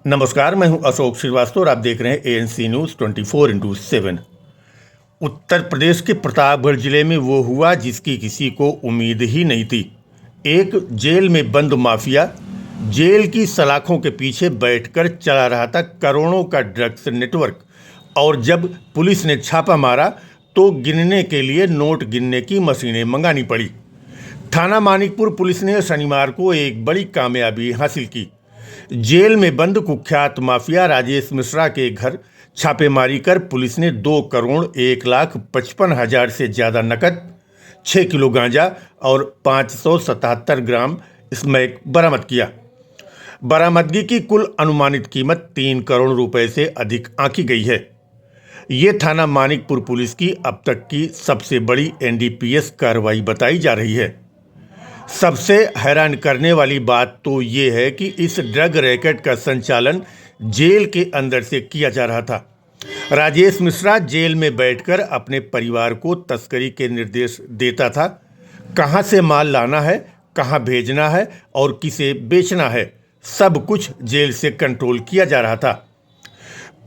नमस्कार, मैं हूं अशोक श्रीवास्तव और आप देख रहे हैं एएनसी न्यूज़ 24/7। उत्तर प्रदेश के प्रतापगढ़ जिले में वो हुआ जिसकी किसी को उम्मीद ही नहीं थी। एक जेल में बंद माफिया जेल की सलाखों के पीछे बैठकर चला रहा था करोड़ों का ड्रग्स नेटवर्क, और जब पुलिस ने छापा मारा तो गिनने के लिए नोट गिनने की मशीनें मंगानी पड़ी। थाना मानिकपुर पुलिस ने शनिवार को एक बड़ी कामयाबी हासिल की। जेल में बंद कुख्यात माफिया राजेश मिश्रा के घर छापेमारी कर पुलिस ने 2,01,55,000 से ज़्यादा नकद, 6 किलो गांजा और 577 ग्राम स्मैक बरामद किया। बरामदगी की कुल अनुमानित कीमत 3 करोड़ रुपए से अधिक आंकी गई है। ये थाना मानिकपुर पुलिस की अब तक की सबसे बड़ी एनडीपीएस कार्रवाई बताई जा रही है। सबसे हैरान करने वाली बात तो ये है कि इस ड्रग रैकेट का संचालन जेल के अंदर से किया जा रहा था। राजेश मिश्रा जेल में बैठकर अपने परिवार को तस्करी के निर्देश देता था। कहां से माल लाना है, कहां भेजना है और किसे बेचना है, सब कुछ जेल से कंट्रोल किया जा रहा था।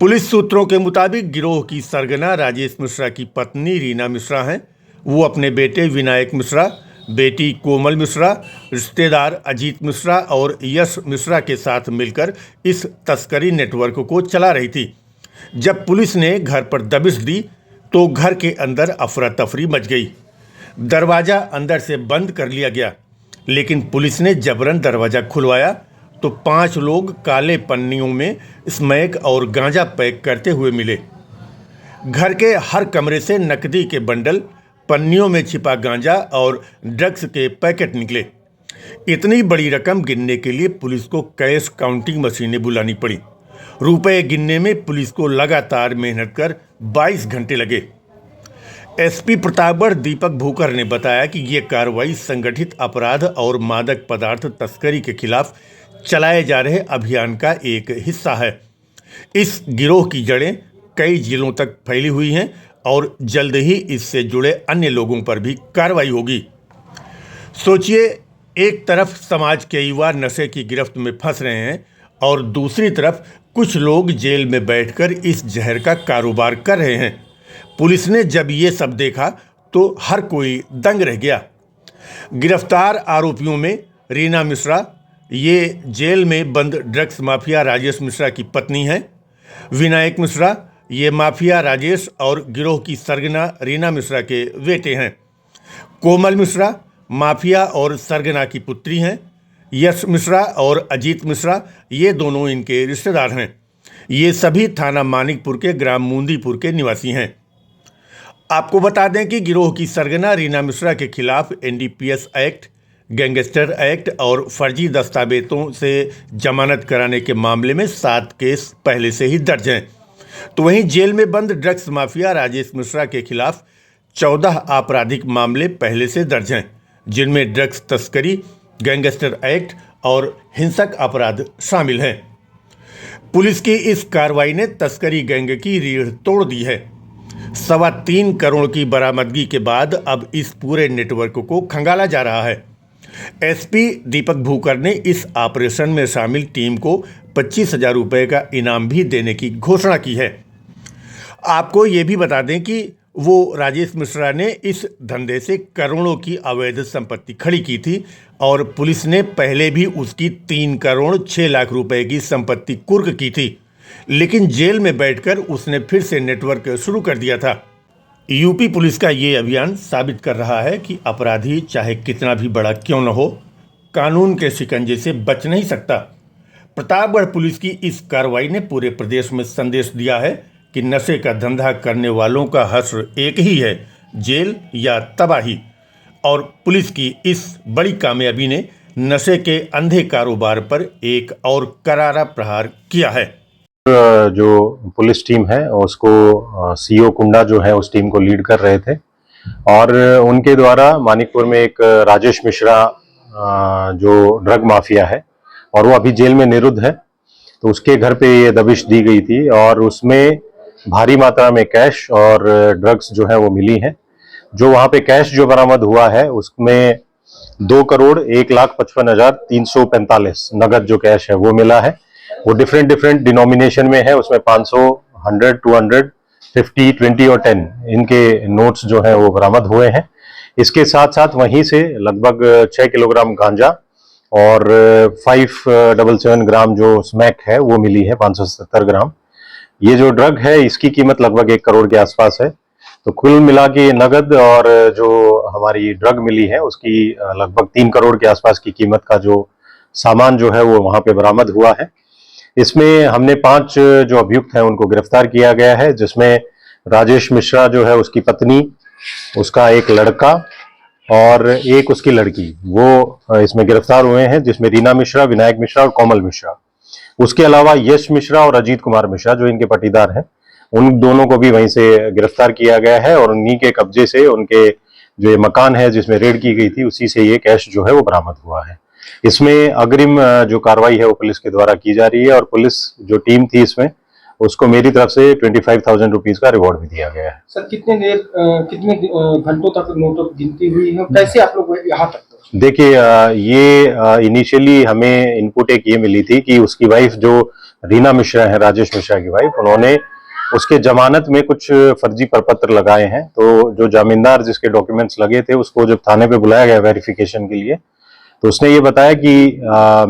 पुलिस सूत्रों के मुताबिक गिरोह की सरगना राजेश मिश्रा की पत्नी रीना मिश्रा हैं। वो अपने बेटे विनायक मिश्रा, बेटी कोमल मिश्रा, रिश्तेदार अजीत मिश्रा और यश मिश्रा के साथ मिलकर इस तस्करी नेटवर्क को चला रही थी। जब पुलिस ने घर पर दबिश दी तो घर के अंदर अफरा तफरी मच गई। दरवाज़ा अंदर से बंद कर लिया गया, लेकिन पुलिस ने जबरन दरवाज़ा खुलवाया तो 5 लोग काले पन्नियों में स्मैक और गांजा पैक करते हुए मिले। घर के हर कमरे से नकदी के बंडल, पन्नियों में छिपा गांजा और ड्रग्स के पैकेट निकले। इतनी बड़ी रकम गिनने के लिए पुलिस को कैश काउंटिंग मशीनें बुलानी पड़ी। रुपए गिनने में पुलिस को लगातार मेहनत कर 22 घंटे लगे। एसपी प्रतापगढ़ दीपक भूकर ने बताया कि ये कार्रवाई संगठित अपराध और मादक पदार्थ तस्करी के खिलाफ चलाए जा रहे अभियान का एक हिस्सा है। इस गिरोह की जड़ें कई जिलों तक फैली हुई हैं और जल्द ही इससे जुड़े अन्य लोगों पर भी कार्रवाई होगी। सोचिए, एक तरफ समाज के युवा नशे की गिरफ्त में फंस रहे हैं और दूसरी तरफ कुछ लोग जेल में बैठकर इस जहर का कारोबार कर रहे हैं। पुलिस ने जब ये सब देखा तो हर कोई दंग रह गया। गिरफ्तार आरोपियों में रीना मिश्रा, ये जेल में बंद ड्रग्स माफिया राजेश मिश्रा की पत्नी हैं। विनायक मिश्रा, ये माफिया राजेश और गिरोह की सरगना रीना मिश्रा के बेटे हैं। कोमल मिश्रा माफिया और सरगना की पुत्री हैं। यश मिश्रा और अजीत मिश्रा, ये दोनों इनके रिश्तेदार हैं। ये सभी थाना मानिकपुर के ग्राम मुंदीपुर के निवासी हैं। आपको बता दें कि गिरोह की सरगना रीना मिश्रा के खिलाफ एनडीपीएस एक्ट, गैंगस्टर एक्ट और फर्जी दस्तावेजों से जमानत कराने के मामले में 7 केस पहले से ही दर्ज हैं। तो वहीं जेल में बंद ड्रग्स माफिया राजेश मिश्रा के खिलाफ 14 आपराधिक मामले पहले से दर्ज हैं, जिनमें ड्रग्स तस्करी, गैंगस्टर एक्ट और हिंसक अपराध शामिल हैं। पुलिस की इस कार्रवाई ने तस्करी गैंग की रीढ़ तोड़ दी है। 3.25 करोड़ की बरामदगी के बाद अब इस पूरे नेटवर्क को खंगाला जा रहा है। एसपी दीपक भूकर ने इस ऑपरेशन में शामिल टीम को 25,000 रुपये का इनाम भी देने की घोषणा की है। आपको ये भी बता दें कि वो राजेश मिश्रा ने इस धंधे से करोड़ों की अवैध संपत्ति खड़ी की थी और पुलिस ने पहले भी उसकी 3 करोड़ 6 लाख रुपए की संपत्ति कुर्क की थी, लेकिन जेल में बैठकर उसने फिर से नेटवर्क शुरू कर दिया था। यूपी पुलिस का ये अभियान साबित कर रहा है कि अपराधी चाहे कितना भी बड़ा क्यों न हो, कानून के शिकंजे से बच नहीं सकता। प्रतापगढ़ पुलिस की इस कार्रवाई ने पूरे प्रदेश में संदेश दिया है कि नशे का धंधा करने वालों का हश्र एक ही है, जेल या तबाही। और पुलिस की इस बड़ी कामयाबी ने नशे के अंधे कारोबार पर एक और करारा प्रहार किया है। जो पुलिस टीम है उसको सीओ कुंडा जो है उस टीम को लीड कर रहे थे और उनके द्वारा मानिकपुर में एक राजेश मिश्रा जो ड्रग माफिया है और वो अभी जेल में निरुद्ध है, तो उसके घर पे ये दबिश दी गई थी और उसमें भारी मात्रा में कैश और ड्रग्स जो है वो मिली हैं। जो वहाँ पे कैश जो बरामद हुआ है उसमें 2,01,55,345 नगद जो कैश है वो मिला है वो डिफरेंट डिफरेंट डिनोमिनेशन में है। उसमें 500, 100, 200, 50, 20 और 10 इनके नोट्स जो है वो बरामद हुए हैं। इसके साथ साथ वहीं से लगभग 6 किलोग्राम गांजा और 577 ग्राम जो स्मैक है वो मिली है, 570 ग्राम। ये जो ड्रग है इसकी कीमत लगभग 1 करोड़ के आसपास है। तो कुल मिला के नगद और जो हमारी ड्रग मिली है उसकी लगभग 3 करोड़ के आसपास की कीमत का जो सामान जो है वो वहां पे बरामद हुआ है। इसमें हमने 5 जो अभियुक्त हैं उनको गिरफ्तार किया गया है, जिसमें राजेश मिश्रा जो है उसकी पत्नी, उसका एक लड़का और एक उसकी लड़की, वो इसमें गिरफ्तार हुए हैं, जिसमें रीना मिश्रा, विनायक मिश्रा और कोमल मिश्रा। उसके अलावा यश मिश्रा और अजीत कुमार मिश्रा जो इनके पटीदार हैं, उन दोनों को भी वहीं से गिरफ्तार किया गया है और उन्हीं के कब्जे से उनके जो ये मकान है जिसमें रेड की गई थी उसी से ये कैश जो है वो बरामद हुआ है। इसमें अग्रिम जो कार्रवाई है वो पुलिस के द्वारा की जा रही है और पुलिस जो टीम थी इसमें उसको मेरी तरफ से 25,000 रुपीज का रिवॉर्ड भी दिया गया है। सर कितने घंटों तक नोटों की गिनती हुई है, कैसे आप लोग यहाँ तक पहुंचे? देखिए, ये इनिशियली हमें इनपुट एक ये मिली थी कि उसकी वाइफ जो रीना मिश्रा है, राजेश मिश्रा की वाइफ, उन्होंने उसके जमानत में कुछ फर्जी प्रपत्र लगाए हैं। तो जो जामीनदार जिसके डॉक्यूमेंट्स लगे थे उसको जब थाने पे बुलाया गया वेरिफिकेशन के लिए, तो उसने ये बताया कि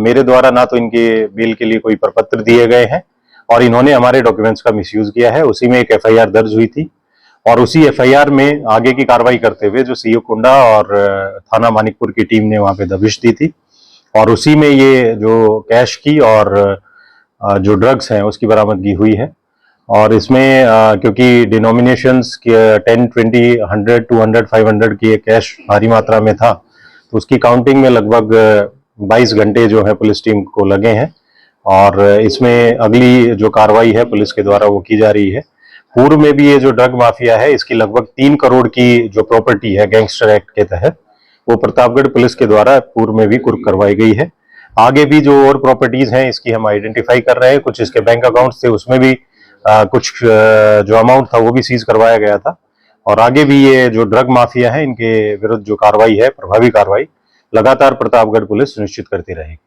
मेरे द्वारा ना तो इनके बेल के लिए कोई प्रपत्र दिए गए हैं और इन्होंने हमारे डॉक्यूमेंट्स का मिसयूज किया है। उसी में एक एफआईआर दर्ज हुई थी और उसी एफआईआर में आगे की कार्रवाई करते हुए जो सीओ कुंडा और थाना मानिकपुर की टीम ने वहां पे दबिश दी थी और उसी में ये जो कैश की और जो ड्रग्स हैं उसकी बरामदगी हुई है। और इसमें क्योंकि डिनोमिनेशंस 10, 20, 100, 200, 500 की कैश भारी मात्रा में था, तो उसकी काउंटिंग में लगभग 22 घंटे जो है पुलिस टीम को लगे हैं और इसमें अगली जो कार्रवाई है पुलिस के द्वारा वो की जा रही है। पूर्व में भी ये जो ड्रग माफिया है इसकी लगभग 3 करोड़ की जो प्रॉपर्टी है गैंगस्टर एक्ट के तहत, वो प्रतापगढ़ पुलिस के द्वारा पूर्व में भी कुर्क करवाई गई है। आगे भी जो और प्रॉपर्टीज हैं इसकी हम आइडेंटिफाई कर रहे हैं। कुछ इसके बैंक अकाउंट्स थे उसमें भी कुछ जो अमाउंट था वो भी सीज करवाया गया था और आगे भी ये जो ड्रग माफिया है इनके विरुद्ध जो कार्रवाई है, प्रभावी कार्रवाई लगातार प्रतापगढ़ पुलिस सुनिश्चित करती रहेगी।